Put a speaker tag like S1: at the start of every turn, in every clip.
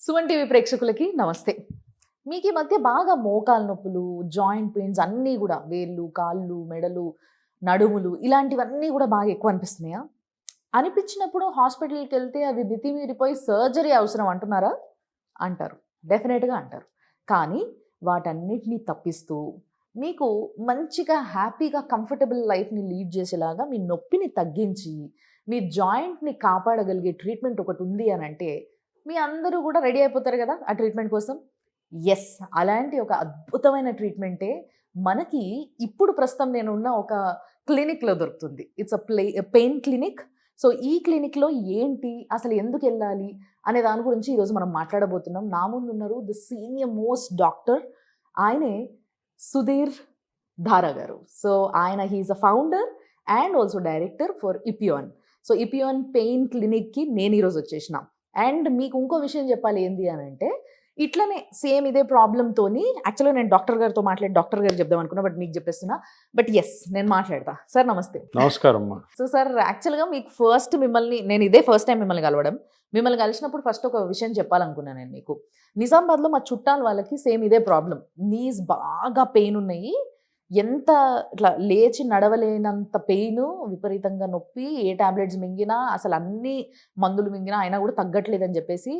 S1: Suman TV ప్రేక్షకులకి నమస్తే. మీకు ఈ మధ్య బాగా మోకాలు నొప్పులు, జాయింట్ పెయిన్స్ అన్నీ గూడా వేళ్ళు, కాళ్ళు, మెడలు, నడుములు ఇలాంటివన్నీ గూడా బాగా ఎక్కువ అనిపిస్తున్నాయా? అనిపించినప్పుడు హాస్పిటల్‌కెళ్తే అవి మితిమీరిపోయి సర్జరీ అవసరం అంటున్నారా? అంటారు. డెఫినెట్‌గా అంటారు. కానీ వాటన్నిటిని తప్పిస్తూ మీకు మంచిగా హ్యాపీగా కంఫర్టబుల్ లైఫ్‌ని లీడ్ చేసేలాగా మీ నొప్పిని తగ్గించి, మీ జాయింట్‌ని కాపాడగలిగే ట్రీట్మెంట్ ఒకటుంది అనంటే మీ అందరూ గూడా రెడీ అయిపోతారు గదా! ఆ ట్రీట్మెంట్ కోసం. యెస్. అలాంటి ఒక అద్భుతమైన ట్రీట్మెంటే మనకి ఇప్పుడు ప్రస్తుతం నేనున్న ఒక క్లినిక్‌లో దొరుకుతుంది. It's pain clinic. సో, ఈ క్లినిక్‌లో ఏంటి? అసలు ఎందుకెళ్ళాలి? అనే దాని గురించి ఈరోజు మనం మాట్లాడబోతున్నాం. నా ముందున్నారు ది సీనియర్ మోస్ట్ డాక్టర్. ఆయనే సుధీర్ ధారా గారు. So, he is a founder and also director for Epion. So, Epion pain క్లినిక్‌కి నేను ఈరోజు వచ్చేసిన. అండ్ మీకు ఇంకో విషయం చెప్పాలి ఏంది అనంటే, ఇట్లనే సేమ్ ఇదే ప్రాబ్లమ్‌తోని యాక్చువల్‌గా నేను డాక్టర్ గారితో మాట్లాడి డాక్టర్ గారికి చెప్దాం అనుకున్నా. బట్ మీకు చెప్పేస్తున్నా. బట్ యెస్, నేను మాట్లాడతా. సార్ నమస్తే.
S2: నమస్కారం అమ్మా.
S1: సో సార్, యాక్చువల్‌గా మీకు నేను ఇదే ఫస్ట్ టైం మిమ్మల్ని కలవడం. మిమ్మల్ని కలిసినప్పుడు ఫస్ట్ ఒక విషయం చెప్పాలనుకున్నాను నేను మీకు. నిజామాబాద్‌లో మా చుట్టాల వాళ్ళకి సేమ్ ఇదే ప్రాబ్లమ్. నీస్ బాగా పెయిన్ ఉన్నాయి. ఎంత ఇట్లా లేచి నడవలేనంత పెయిను, విపరీతంగా నొప్పి, ఏ టాబ్లెట్స్ మింగినా, అసలు అన్ని మందులు మింగినా అయినా కూడా తగ్గట్లేదని చెప్పేసి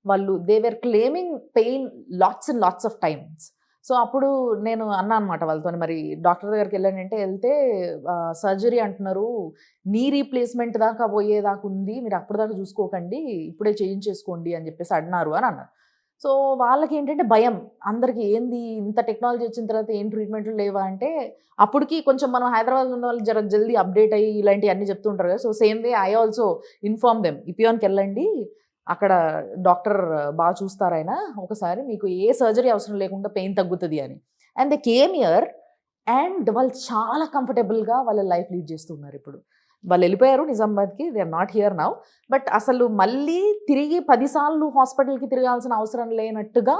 S1: వాళ్ళు they were claiming pain lots and lots of times. So, అప్పుడు నేను అన్నా అనమాట వాళ్ళతోని, మరి డాక్టర్ దగ్గరికి వెళ్ళానంటే వెళ్తే సర్జరీ అంటున్నారు, నీ రీప్లేస్మెంట్ దాకా పోయేదాకా ఉంది, మీరు అప్పటిదాకా చూసుకోకండి, ఇప్పుడే చేయించేసుకోండి అని చెప్పేసి అన్నారు అని అన్నారు. సో, వాళ్ళకి ఏంటంటే భయం. అందరికి ఏంది ఇంత టెక్నాలజీ వచ్చిన తర్వాత ఏం ట్రీట్మెంట్లు లేవా అంటే, అప్పటికి కొంచెం మనం హైదరాబాద్‌లో ఉన్న వాళ్ళు జర జల్దీ అప్డేట్ అయ్యి ఇలాంటివన్నీ చెప్తూ ఉంటారు కదా! So, same way I also inform them. ఇపియాన్‌కెళ్ళండి, అక్కడ డాక్టర్ బాగా చూస్తారాయన. ఒకసారి మీకు ఏ సర్జరీ అవసరం లేకుండా పెయిన్ తగ్గుతది అని. And they came here and వాళ్ళు చాలా కంఫర్టబుల్‌గా వాళ్ళ లైఫ్ లీడ్ చేస్తున్నారు ఇప్పుడు. వాళ్ళు వెళ్ళిపోయారు నిజామాబాద్‌కి. They are not here now. But అసలు మళ్ళీ తిరిగి 10 సార్లు హాస్పిటల్‌కి తిరగాల్సిన అవసరం లేనట్టుగా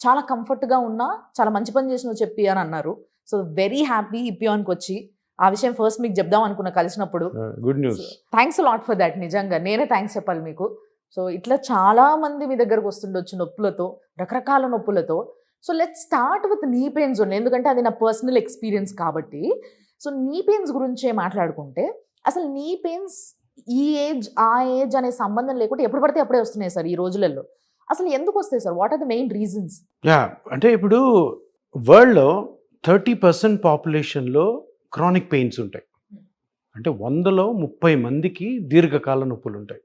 S1: చాలా కంఫర్ట్‌గా ఉన్నా, చాలా మంచి పని చేసినావు చెప్పి అని అన్నారు. సో, వెరీ హ్యాపీ ఇపియాన్‌కొచ్చి. ఆ విషయం ఫస్ట్ మీకు చెప్దాం అనుకున్నా కలిసినప్పుడు.
S2: Good news.
S1: Thanks a lot for thought. నిజంగా నేనే థాంక్స్ చెప్పాలి మీకు. సో, ఇట్లా చాలా మంది మీ దగ్గరకు వస్తుండొచ్చు నొప్పులతో, రకరకాల నొప్పులతో. So, let's start with knee pains only. ఎందుకంటే అది నా పర్సనల్ ఎక్స్‌పీరియన్స్ కాబట్టి. సో, నీ పెయిన్స్ గురించే మాట్లాడుకుంటే, అసలు నీ పెయిన్స్ ఈ ఏజ్, ఆ ఏజ్ అనే సంబంధం లేకుండా ఎప్పుడు పడితే అప్పుడే వస్తున్నాయి సార్ ఈ రోజులలో. అసలు ఎందుకు వస్తాయి sir? What are the main reasons?
S2: అంటే ఇప్పుడు వరల్డ్‌లో 30% పాపులేషన్‌లో క్రానిక్ పెయిన్స్ ఉంటాయి. అంటే 100లో 30 మందికి దీర్ఘకాల నొప్పులు ఉంటాయి.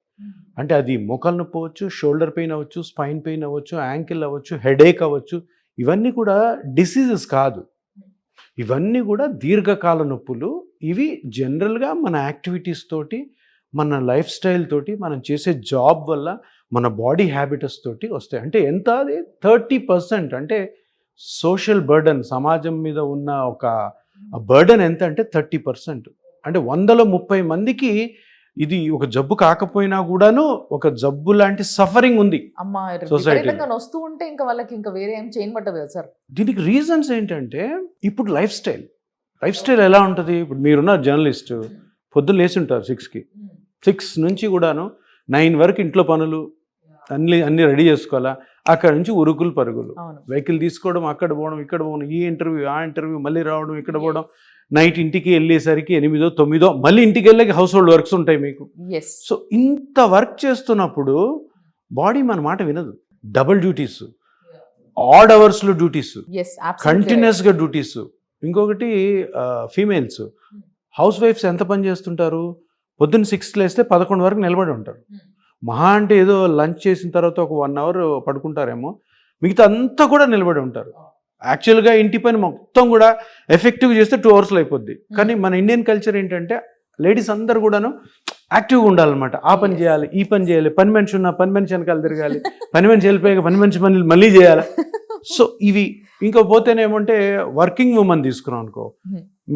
S2: అంటే అది మోకాలు నొప్పి అవ్వచ్చు, షోల్డర్ పెయిన్ అవ్వచ్చు, స్పైన్ పెయిన్ అవ్వచ్చు, యాంకిల్ అవ్వచ్చు, హెడేక్ అవ్వచ్చు. ఇవన్నీ కూడా డిసీజెస్ కాదు. ఇవన్నీ కూడా దీర్ఘకాల నొప్పులు. ఇవి జనరల్గా మన యాక్టివిటీస్ తోటి, మన లైఫ్ స్టైల్ తోటి, మనం చేసే జాబ్ వల్ల, మన బాడీ హ్యాబిటస్ తోటి వస్తాయి. అంటే ఎంత అది 30%. అంటే సోషల్ బర్డన్, సమాజం మీద ఉన్న ఒక బర్డన్ ఎంత అంటే 30%. అంటే 100లో 30 మందికి ఇది ఒక జబ్బు కాకపోయినా కూడాను ఒక జబ్బు లాంటి సఫరింగ్ ఉంది
S1: అమ్మా.
S2: సొసైటీలో.
S1: విపరీతంగా వస్తూ ఉంటే ఇంకా వాళ్ళకి ఇంకా వేరే ఏం చేయని పట్టదు కదా సార్.
S2: దీనికి రీజన్స్ ఏంటంటే, ఇప్పుడు లైఫ్ స్టైల్ ఎలా ఉంటుంది. ఇప్పుడు మీరున్న జర్నలిస్ట్ పొద్దున్న లేచి ఉంటారు 6కి. 6 నుంచి కూడాను 9 వరకు ఇంట్లో పనులు అన్ని రెడీ చేసుకోవాలా. అక్కడ నుంచి ఉరుకులు పరుగులు,
S1: అవును.
S2: వెహికల్ తీసుకోవడం, అక్కడ పోవడం, ఇక్కడ పోవడం, ఈ ఇంటర్వ్యూ, ఆ ఇంటర్వ్యూ, మళ్ళీ రావడం, ఇక్కడ పోవడం, నైట్ ఇంటికి వెళ్ళేసరికి 8, 9 మళ్ళీ ఇంటికి వెళ్ళాక హౌస్ హోల్డ్ వర్క్స్ ఉంటాయి మీకు.
S1: Yes.
S2: సో ఇంత వర్క్ చేస్తున్నప్పుడు బాడీ మన మాట వినదు. డబుల్ డ్యూటీస్, ఆడ్ అవర్స్లో డ్యూటీస్,
S1: Yes, absolutely.
S2: కంటిన్యూస్గా డ్యూటీస్. ఇంకొకటి ఫీమేల్స్ హౌస్ వైఫ్స్ ఎంత పని చేస్తుంటారు? పొద్దున్న 6 లేస్తే 11 వరకు నిలబడి ఉంటారు. మహా అంటే ఏదో లంచ్ చేసిన తర్వాత ఒక 1 అవర్ పడుకుంటారేమో, మిగతా అంతా కూడా నిలబడి ఉంటారు. యాక్చువల్గా ఇంటి పని మొత్తం కూడా ఎఫెక్టివ్గా చేస్తే 2 అవర్స్లో అయిపోద్ది. కానీ మన ఇండియన్ కల్చర్ ఏంటంటే లేడీస్ అందరు కూడాను యాక్టివ్గా ఉండాలన్నమాట. ఆ పని చేయాలి, ఈ పని చేయాలి, పని మనిషి ఉన్న పని మనిషి వెనకాల తిరగాలి, పని మనిషి వెళ్ళిపోయాక పని మనిషి పనులు మళ్ళీ చేయాలి. సో ఇవి ఇంకా పోతేనేమంటే వర్కింగ్ ఉమెన్ తీసుకున్నాం అనుకో.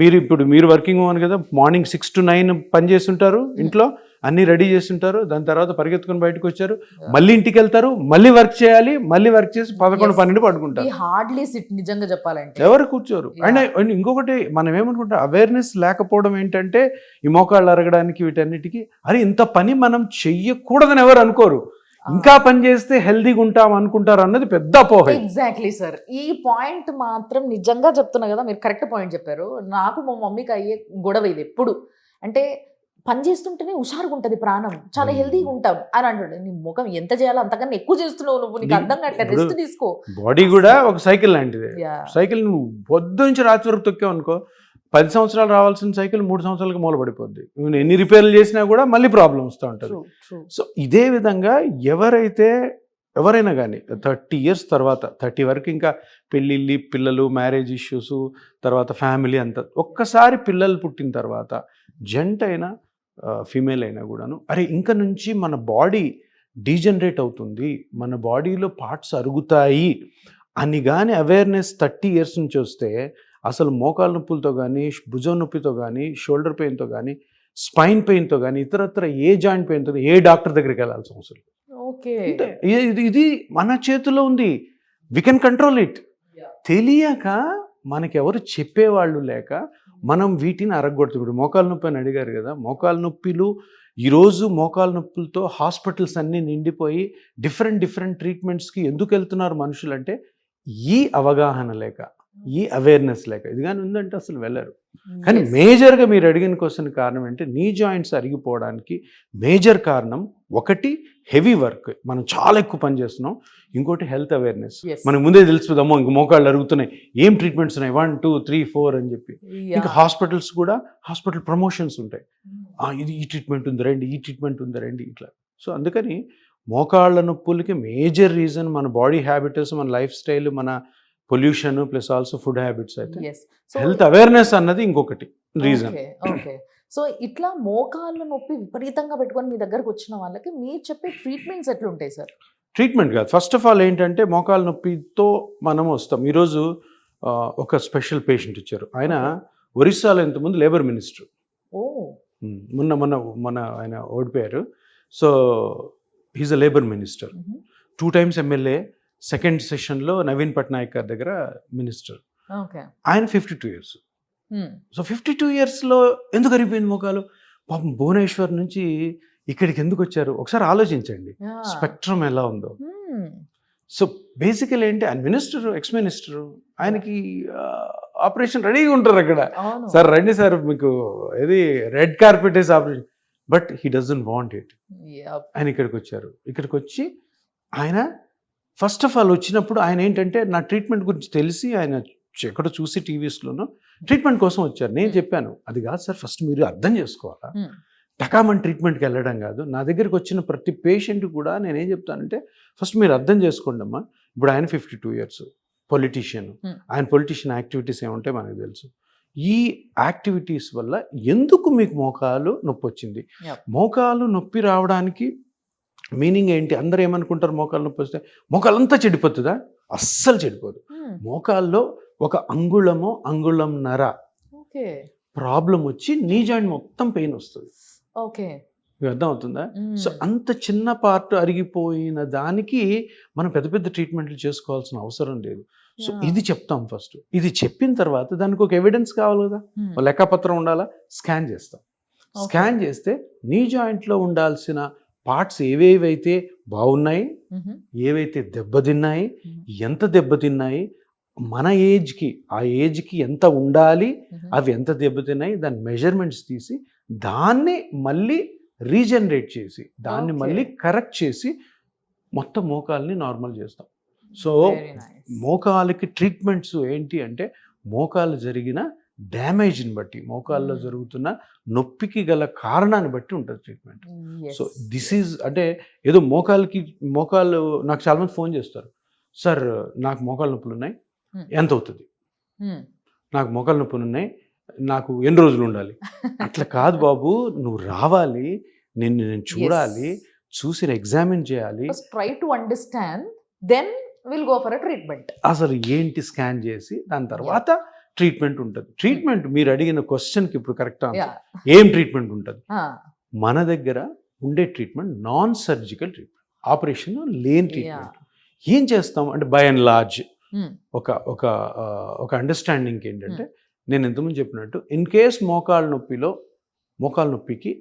S2: మీరు వర్కింగ్ ఉమెన్ కదా, మార్నింగ్ 6 to 9 పని చేస్తుంటారు, ఇంట్లో అన్నీ రెడీ చేస్తుంటారు. దాని తర్వాత పరిగెత్తుకుని బయటకు వచ్చారు, మళ్ళీ ఇంటికి వెళ్తారు, మళ్ళీ వర్క్ చేయాలి, మళ్ళీ వర్క్ చేసి 11, 12 పడుకుంటారు.
S1: హార్డ్లీ సిట్ నిజంగా చెప్పాలంటే
S2: ఎవరు కూర్చోరు. అండ్ ఇంకొకటి మనం ఏమనుకుంటాం, అవేర్నెస్ లేకపోవడం ఏంటంటే ఈ మోకాళ్ళు అరగడానికి వీటన్నిటికీ, అరే ఇంత పని మనం చెయ్యకూడదని ఎవరు అనుకోరు. ఇంకా పని చేస్తే హెల్దీగా ఉంటాం అనుకుంటారు అన్నది పెద్ద అపోహ.
S1: Exactly sir. ఈ పాయింట్ మాత్రం నిజంగా చెప్తున్నా కదా, మీరు కరెక్ట్ పాయింట్ చెప్పారు. నాకు మా మమ్మీకి అయ్యే గొడవ ఇది ఎప్పుడు. అంటే పని చేస్తుంటేనే హుషారుగా ఉంటుంది ప్రాణం, చాలా హెల్దీగా ఉంటాం అని అంటుండే. నీ ముఖం ఎంత చేయాలో అంతకన్నా ఎక్కువ చేస్తున్నావు నువ్వు, నీకు అర్థం కావట్లేదు, రెస్ట్ తీసుకో.
S2: బాడీ కూడా ఒక సైకిల్ లాంటిది.
S1: Yeah.
S2: సైకిల్ నువ్వు పొద్దు నుంచి రాత్రి వరకు తొక్కావు అనుకో, 10 సంవత్సరాలు రావాల్సిన సైకిల్ 3 సంవత్సరాలకి మూలపడిపోద్ది. నువ్వు ఎన్ని రిపేర్లు చేసినా కూడా మళ్ళీ ప్రాబ్లం వస్తూ ఉంటుంది.
S1: True, true.
S2: సో ఇదే విధంగా ఎవరైనా కానీ 30 ఇయర్స్ తర్వాత 30 వరకు ఇంకా పెళ్ళిళ్ళు, పిల్లలు, మ్యారేజ్ ఇష్యూస్, తర్వాత ఫ్యామిలీ అంతా, ఒక్కసారి పిల్లలు పుట్టిన తర్వాత జంట అయినా ఫీమేల్ అయినా కూడాను, అరే ఇంకా నుంచి మన బాడీ డీజనరేట్ అవుతుంది, మన బాడీలో పార్ట్స్ అరుగుతాయి అని కానీ అవేర్నెస్ 30 ఇయర్స్ నుంచి వస్తే అసలు మోకాల నొప్పులతో కానీ, భుజం నొప్పితో కానీ, షోల్డర్ పెయిన్తో కానీ, స్పైన్ పెయిన్తో కానీ, ఇతరత్ర ఏ జాయింట్ పెయిన్తో ఏ డాక్టర్ దగ్గరికి వెళ్ళాల్సిన అవసరం లేదు.
S1: ఓకే.
S2: ఇది మన చేతిలో ఉంది. We can control it. తెలియక మనకెవరు చెప్పేవాళ్ళు లేక మనం వీటిని అరగొడుతుంది. ఇప్పుడు మోకాలు నొప్పి అని అడిగారు కదా, మోకాలు నొప్పిలు ఈరోజు మోకాలు నొప్పులతో హాస్పిటల్స్ అన్నీ నిండిపోయి డిఫరెంట్ ట్రీట్మెంట్స్కి ఎందుకు వెళ్తున్నారు మనుషులు అంటే, ఈ అవగాహన లేక, ఈ అవేర్నెస్ లేక. ఇది కానీ ఉందంటే అసలు వెళ్ళరు. కానీ మేజర్గా మీరు అడిగిన క్వశ్చన్ కారణం అంటే, నీ జాయింట్స్ అరిగిపోవడానికి మేజర్ కారణం ఒకటి హెవీ వర్క్, మనం చాలా ఎక్కువ పని చేస్తున్నాం. ఇంకోటి హెల్త్ అవేర్నెస్. మనకు ముందే తెలుస్తుందమ్మో ఇంక మోకాళ్ళు అరుగుతున్నాయి, ఏం ట్రీట్మెంట్స్ ఉన్నాయి, 1 2 3 4 అని చెప్పి. ఇంకా హాస్పిటల్స్ కూడా హాస్పిటల్ ప్రమోషన్స్ ఉంటాయి, ఇది ఈ ట్రీట్మెంట్ ఉంది రండి, ఈ ట్రీట్మెంట్ ఉంది రండి, ఇట్లా. సో అందుకని మోకాళ్ళ నొప్పులకి మేజర్ రీజన్ మన బాడీ హ్యాబిట్స్, మన లైఫ్ స్టైల్, మన pollution plus also food habits. అయితే హెల్త్ అవేర్నెస్ అన్నది ఇంకొకటి రీజన్.
S1: ఓకే. సో ఇట్లా మోకాళ్ళ నొప్పి విపరీతంగా పెట్టుకొని మీ దగ్గరకు వచ్చిన వాళ్ళకి మీరు చెప్పే ట్రీట్మెంట్స్ ఎట్లుంటాయి సార్?
S2: ట్రీట్మెంట్ కాదు, ఫస్ట్ ఆఫ్ ఆల్ ఏంటంటే మోకాళ్ళ నొప్పితో మనం వస్తాం. ఈరోజు ఒక స్పెషల్ పేషెంట్ ఇచ్చారు. ఆయన ఒరిస్సాలో ఇంతకుముందు లేబర్ మినిస్టర్. మొన్న ఆయన ఓడిపోయారు. So he's a labour minister, 2 times MLA, second సెషన్లో నవీన్ పట్నాయక్ గారి దగ్గర మినిస్టర్. ఆయన 52 years. సో 52 yearsలో ఎందుకు అరిగిపోయింది మోకాలు? పాపం భువనేశ్వర్ నుంచి ఇక్కడికి ఎందుకు వచ్చారు ఒకసారి ఆలోచించండి, స్పెక్ట్రమ్ ఎలా ఉందో. సో బేసికల్ ఏంటి, ఆయన మినిస్టర్, ఎక్స్ మినిస్టర్, ఆయనకి ఆపరేషన్ రెడీగా ఉంటారు అక్కడ. సార్ రండి సార్, మీకు ఏది రెడ్ కార్పెట్ వేసి operation, but he doesn't want it. ఆయన ఇక్కడికి వచ్చారు. ఇక్కడికి వచ్చి ఆయన ఫస్ట్ ఆఫ్ ఆల్ వచ్చినప్పుడు ఆయన ఏంటంటే, నా ట్రీట్మెంట్ గురించి తెలిసి ఆయన ఎక్కడ చూసి టీవీస్లోనూ ట్రీట్మెంట్ కోసం వచ్చారు. నేను చెప్పాను, అది కాదు సార్, ఫస్ట్ మీరు అర్థం చేసుకోవాలా, టకామన్ ట్రీట్మెంట్కి వెళ్ళడం కాదు. నా దగ్గరికి వచ్చిన ప్రతి పేషెంట్ కూడా నేనేం చెప్తానంటే, ఫస్ట్ మీరు అర్థం చేసుకోండి అమ్మా. ఇప్పుడు ఆయన 52 years పొలిటీషియన్, ఆయన పొలిటీషియన్ యాక్టివిటీస్ ఏముంటాయి మనకు తెలుసు. ఈ యాక్టివిటీస్ వల్ల ఎందుకు మీకు మోకాలు నొప్పి వచ్చింది? మోకాలు నొప్పి రావడానికి మీనింగ్ ఏంటి? అందరూ ఏమనుకుంటారు, మోకాలు నొప్పి వస్తే మోకాలంతా చెడిపోతుందా? అస్సలు చెడిపోదు. మోకాల్లో ఒక అంగుళంన్నర ప్రాబ్లం వచ్చి నీ జాయింట్ మొత్తం పెయిన్ వస్తుంది. మీకు అర్థం అవుతుందా? సో అంత చిన్న పార్ట్ అరిగిపోయిన దానికి మనం పెద్ద పెద్ద ట్రీట్మెంట్లు చేసుకోవాల్సిన అవసరం లేదు. సో ఇది చెప్తాం ఫస్ట్. ఇది చెప్పిన తర్వాత దానికి ఒక ఎవిడెన్స్ కావాలి కదా, లెక్కపత్రం ఉండాలా, స్కాన్ చేస్తాం. స్కాన్ చేస్తే నీ జాయింట్లో ఉండాల్సిన పార్ట్స్ ఏవేవైతే బాగున్నాయి, ఏవైతే దెబ్బతిన్నాయి, ఎంత దెబ్బతిన్నాయి, మన ఏజ్కి ఆ ఏజ్కి ఎంత ఉండాలి, అవి ఎంత దెబ్బతిన్నాయి, దాని మెజర్మెంట్స్ తీసి దాన్ని మళ్ళీ రీజనరేట్ చేసి దాన్ని మళ్ళీ కరెక్ట్ చేసి మొత్తం మోకాల్ని నార్మల్ చేస్తాం. సో మోకాలకి ట్రీట్మెంట్స్ ఏంటి అంటే, మోకాలు జరిగిన డ్యామేజ్ని బట్టి, మోకాల్లో జరుగుతున్న నొప్పికి గల కారణాన్ని బట్టి ఉంటుంది ట్రీట్మెంట్. సో దిస్ ఈజ్ అంటే ఏదో మోకాలు నాకు చాలా మంది ఫోన్ చేస్తారు, సార్ నాకు మోకాలు నొప్పులు ఉన్నాయి, ఎంత అవుతుంది? నాకు మోకాలు నొప్పులు ఉన్నాయి, నాకు ఎన్ని రోజులు ఉండాలి? అట్లా కాదు బాబు, నువ్వు రావాలి, నేను చూడాలి, చూసి ఎగ్జామిన్ చేయాలి,
S1: try to understand, then will go for a treatment.
S2: అసలు ఏంటి స్కాన్ చేసి దాని తర్వాత ట్రీట్మెంట్ ఉంటుంది. ట్రీట్మెంట్ మీరు అడిగిన క్వశ్చన్కి ఇప్పుడు కరెక్ట్ ఆన్సర్, ఏం ట్రీట్మెంట్ ఉంటుంది? మన దగ్గర ఉండే treatment non surgical treatment, operation లేని ట్రీట్మెంట్. ఏం చేస్తాం అంటే, బై అండ్ లార్జ్ ఒక అండర్స్టాండింగ్ ఏంటంటే, నేను ఇంతకుముందు చెప్పినట్టు, ఇన్ కేస్ మోకాలు నొప్పికి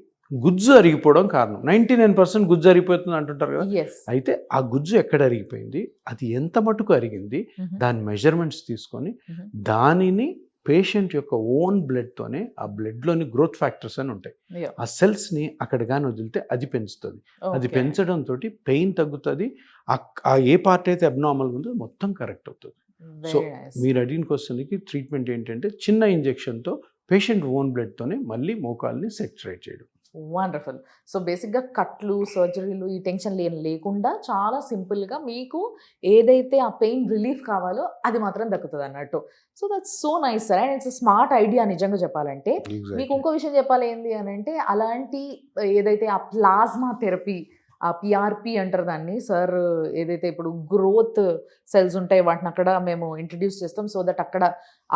S2: గుజ్జు అరిగిపోవడం కారణం. 99% గుజ్జు అరిగిపోతుంది అంటుంటారు కదా.
S1: ఎస్.
S2: అయితే ఆ గుజ్జు ఎక్కడ అరిగిపోయింది, అది ఎంత మటుకు అరిగింది, దాని మెజర్మెంట్స్ తీసుకొని దానిని పేషెంట్ యొక్క ఓన్ బ్లడ్తోనే, ఆ బ్లడ్లోని గ్రోత్ ఫ్యాక్టర్స్ అని ఉంటాయి, ఆ సెల్స్ని అక్కడ కానీ వదిలితే అది పెంచుతుంది. అది పెంచడంతో పెయిన్ తగ్గుతుంది. ఆ ఏ పార్ట్ అయితే అబ్నార్మల్గా ఉందో మొత్తం కరెక్ట్ అవుతుంది. సో మీరు అడిగిన క్వశ్చన్కి ట్రీట్మెంట్ ఏంటంటే చిన్న ఇంజెక్షన్తో పేషెంట్ ఓన్ బ్లడ్తోనే మళ్ళీ మోకాల్ని సెక్చురేట్ చేయడం.
S1: వండర్ఫుల్. సో బేసిక్గా కట్లు, సర్జరీలు, ఈ టెన్షన్ లేకుండా చాలా సింపుల్గా మీకు ఏదైతే ఆ పెయిన్ రిలీఫ్ కావాలో అది మాత్రం దక్కుతుంది అన్నట్టు. So that's so nice sir, and it's smart idea నిజంగా చెప్పాలంటే. మీకు ఇంకో విషయం చెప్పాలి ఏంటి అని అంటే, అలాంటి ఏదైతే ఆ ప్లాస్మా థెరపీ, ఆ పిఆర్పి అంటారు దాన్ని సార్, ఏదైతే ఇప్పుడు గ్రోత్ సెల్స్ ఉంటాయి వాటిని అక్కడ మేము ఇంట్రడ్యూస్ చేస్తాం, సో దట్ అక్కడ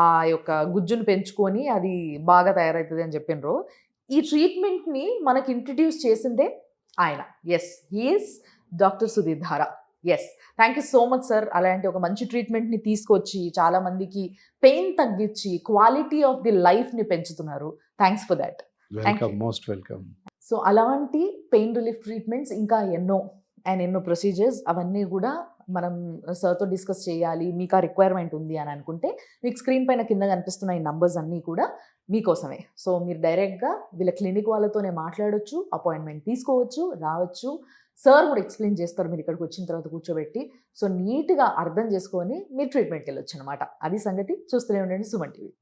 S1: ఆ యొక్క గుజ్జును పెంచుకొని అది బాగా తయారవుతుంది అని చెప్పినారు. ఈ ట్రీట్మెంట్ని మనకి ఇంట్రడ్యూస్ చేసిందే ఆయన. Yes, he is doctor Sudheer Dhara. Yes, thank you so much sir. అలాంటి ఒక మంచి ట్రీట్మెంట్ని తీసుకొచ్చి చాలామందికి పెయిన్ తగ్గించి క్వాలిటీ ఆఫ్ ది లైఫ్ని పెంచుతున్నారు. Thanks for that.
S2: Welcome, most welcome.
S1: So అలాంటి పెయిన్ రిలీఫ్ ట్రీట్మెంట్స్ ఇంకా ఎన్నో ప్రొసీజర్స్ అవన్నీ కూడా మనం సార్తో డిస్కస్ చేయాలి, మీకు ఆ రిక్వైర్మెంట్ ఉంది అని అనుకుంటే మీకు స్క్రీన్ పైన కింద కనిపిస్తున్న ఈ నంబర్స్ అన్నీ కూడా మీకోసమే. సో మీరు డైరెక్ట్గా వీళ్ళ క్లినిక్ వాళ్ళతోనే మాట్లాడొచ్చు, అపాయింట్మెంట్ తీసుకోవచ్చు, రావచ్చు. సార్ కూడా ఎక్స్ప్లెయిన్ చేస్తారు మీరు ఇక్కడికి వచ్చిన తర్వాత కూర్చోబెట్టి. సో నీట్గా అర్థం చేసుకొని మీరు ట్రీట్మెంట్కి వెళ్ళొచ్చు అనమాట. అది సంగతి. చూస్తూనే ఉండండి సుమన్ టీవీ.